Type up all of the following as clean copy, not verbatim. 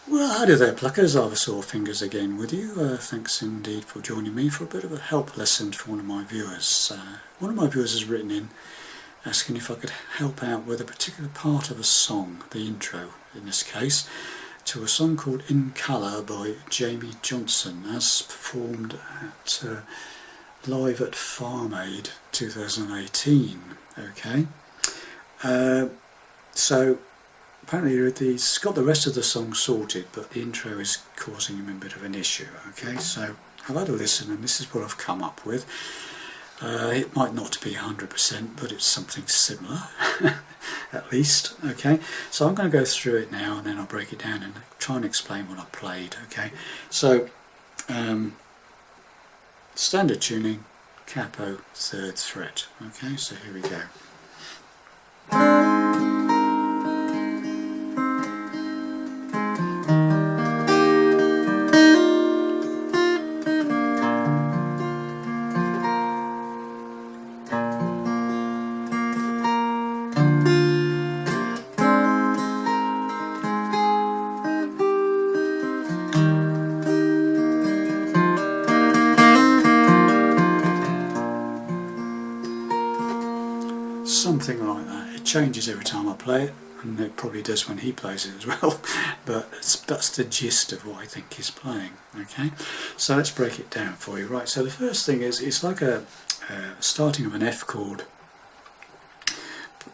Well, howdy there pluckers, I've Sore Fingers again with you. Thanks indeed for joining me for a bit of a help lesson for one of my viewers. One of my viewers has written in asking if I could help out with a particular part of a song, the intro in this case, to a song called In Colour by Jamey Johnson, as performed at live at Farm Aid 2018. Okay, so apparently he's got the rest of the song sorted, but the intro is causing him a bit of an issue. Okay, so I've had a listen and this is what I've come up with. It might not be 100%, but it's something similar at least. Okay, so I'm going to go through it now and then I'll break it down and try and explain what I played. Okay, so standard tuning, capo, 3rd fret. Okay, so here we go. Something like that. It changes every time I play it, and it probably does when he plays it as well, but that's the gist of what I think he's playing. Okay, so let's break it down for you. Right, so the first thing is it's like a starting of an F chord.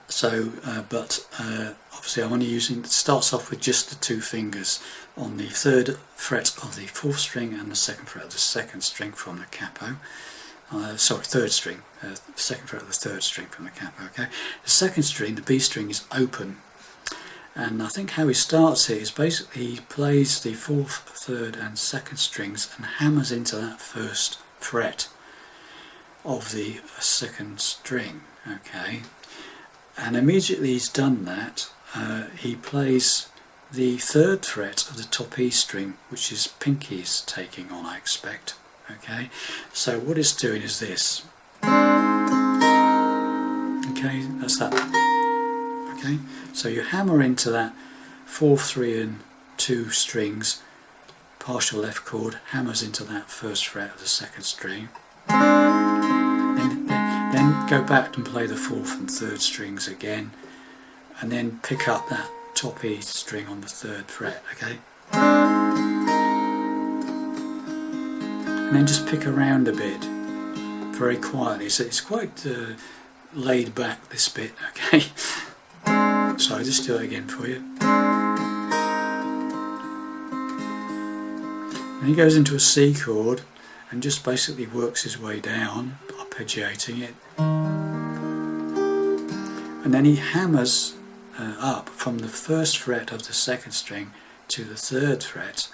So but obviously I'm only using, it starts off with just the 2 fingers on the 3rd fret of the 4th string and the 2nd fret of the 2nd string from the capo. Sorry, 3rd string, 2nd fret of the 3rd string from the capo. Okay, the 2nd string, the B string, is open, and I think how he starts it is basically he plays the 4th, 3rd and 2nd strings and hammers into that 1st fret of the 2nd string. Okay, and immediately he's done that, he plays the 3rd fret of the top E string, which is Pinkie's taking on, I expect. Okay, so what it's doing is this. Okay, that's that. Okay, so you hammer into that 4, 3 and 2 strings, partial F chord, hammers into that 1st fret of the 2nd string, then go back and play the 4th and 3rd strings again, and then pick up that top E string on the 3rd fret. Okay, and then just pick around a bit very quietly, so it's quite laid back, this bit. Okay, so I'll just do it again for you. And he goes into a C chord and just basically works his way down, arpeggiating it, and then he hammers up from the 1st fret of the 2nd string to the 3rd fret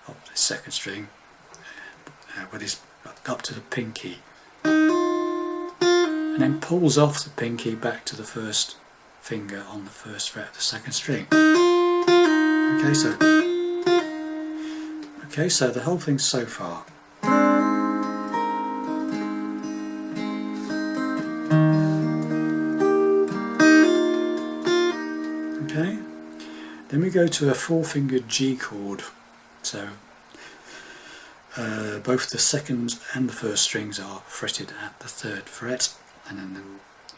of the 2nd string, with his up to the pinkie, and then pulls off the pinkie back to the 1st finger on the 1st fret of the 2nd string. Okay, so the whole thing so far. Okay, then we go to a 4-fingered G chord. So both the 2nd and the 1st strings are fretted at the 3rd fret, and then the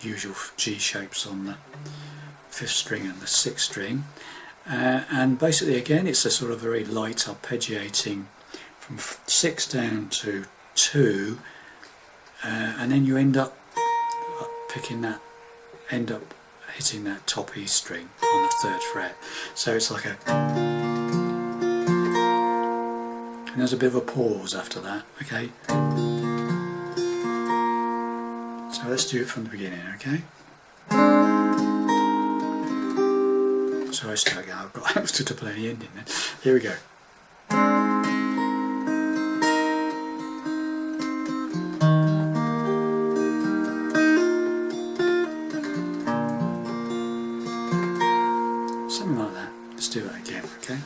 usual G shapes on the 5th string and the 6th string, and basically again it's a sort of very light arpeggiating from 6 down to 2, and then you end up hitting that top E string on the 3rd fret. So it's like a, and there's a bit of a pause after that. Okay, so let's do it from the beginning. Okay, so I start again. I've got to play the ending then. Here we go. Something like that. Let's do that again. Okay.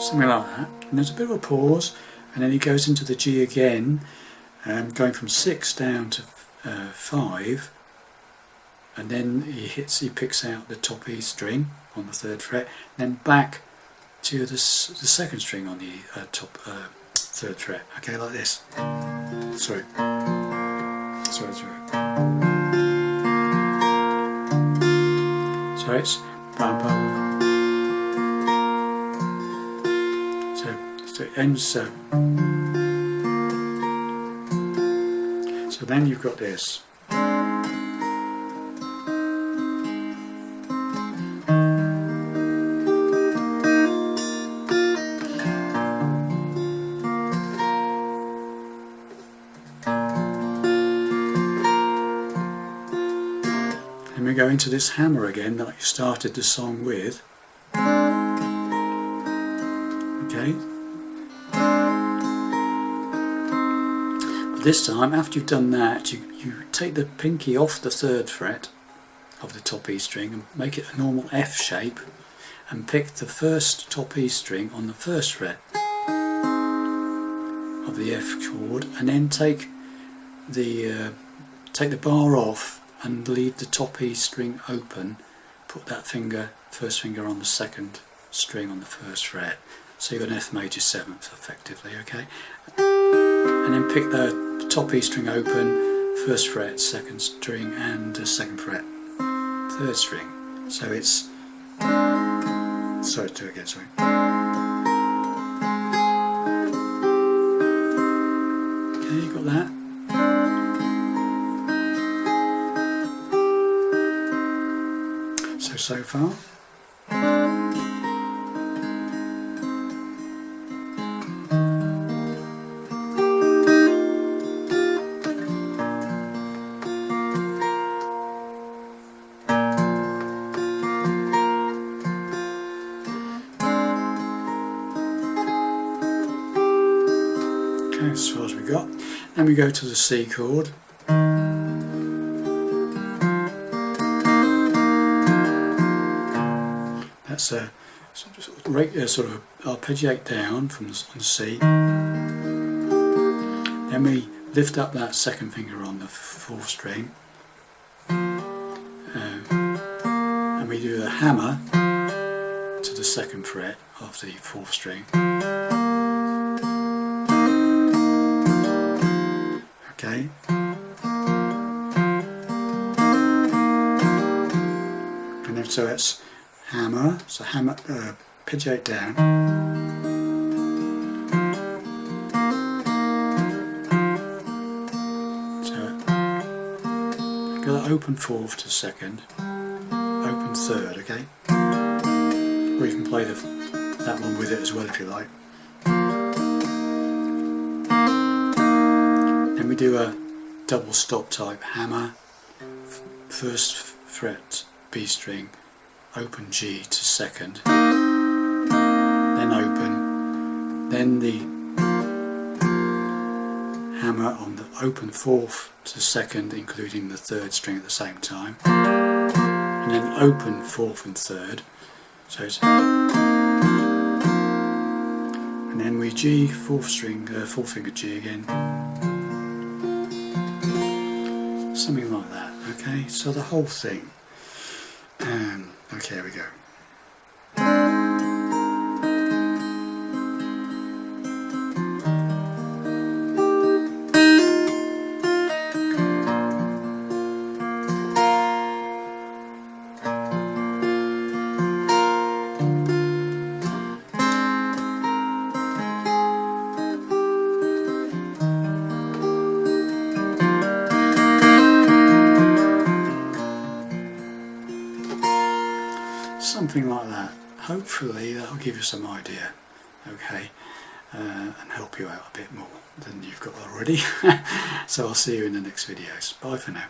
Something like that, and there's a bit of a pause, and then he goes into the G again, going from 6 down to 5, and then he picks out the top E string on the 3rd fret, and then back to the 2nd string on the top 3rd fret. Okay, like this. Sorry. So it's bum, bum. So it ends so. So then you've got this. And we go into this hammer again that you started the song with. Okay. But this time, after you've done that, you take the pinky off the 3rd fret of the top E string and make it a normal F shape, and pick the first top E string on the 1st fret of the F chord, and then take the bar off and leave the top E string open. Put that first finger on the 2nd string on the 1st fret, so you've got an F major 7th effectively, okay? And then pick the top E string open, 1st fret, 2nd string, and 2nd fret, 3rd string. So it's, sorry, do it again, sorry. Okay, you got that? So far. Okay, as far as we got. Then we go to the C chord. That's a sort of arpeggiate down from the C. Then we lift up that 2nd finger on the 4th string, and we do the hammer to the 2nd fret of the 4th string. Okay. And then so it's hammer, so hammer, arpeggiate down, so go the open 4th to 2nd, open 3rd, okay, or you can play that one with it as well if you like. Then we do a double stop type hammer, 1st fret B string, open G to 2nd, then open, then the hammer on the open 4th to 2nd, including the 3rd string at the same time, and then open 4th and 3rd, so it's, and then we G 4th string, 4th finger G again, something like that. Okay, so the whole thing. Okay, here we go. Something like that. Hopefully that'll give you some idea, okay, and help you out a bit more than you've got already. So I'll see you in the next videos. Bye for now.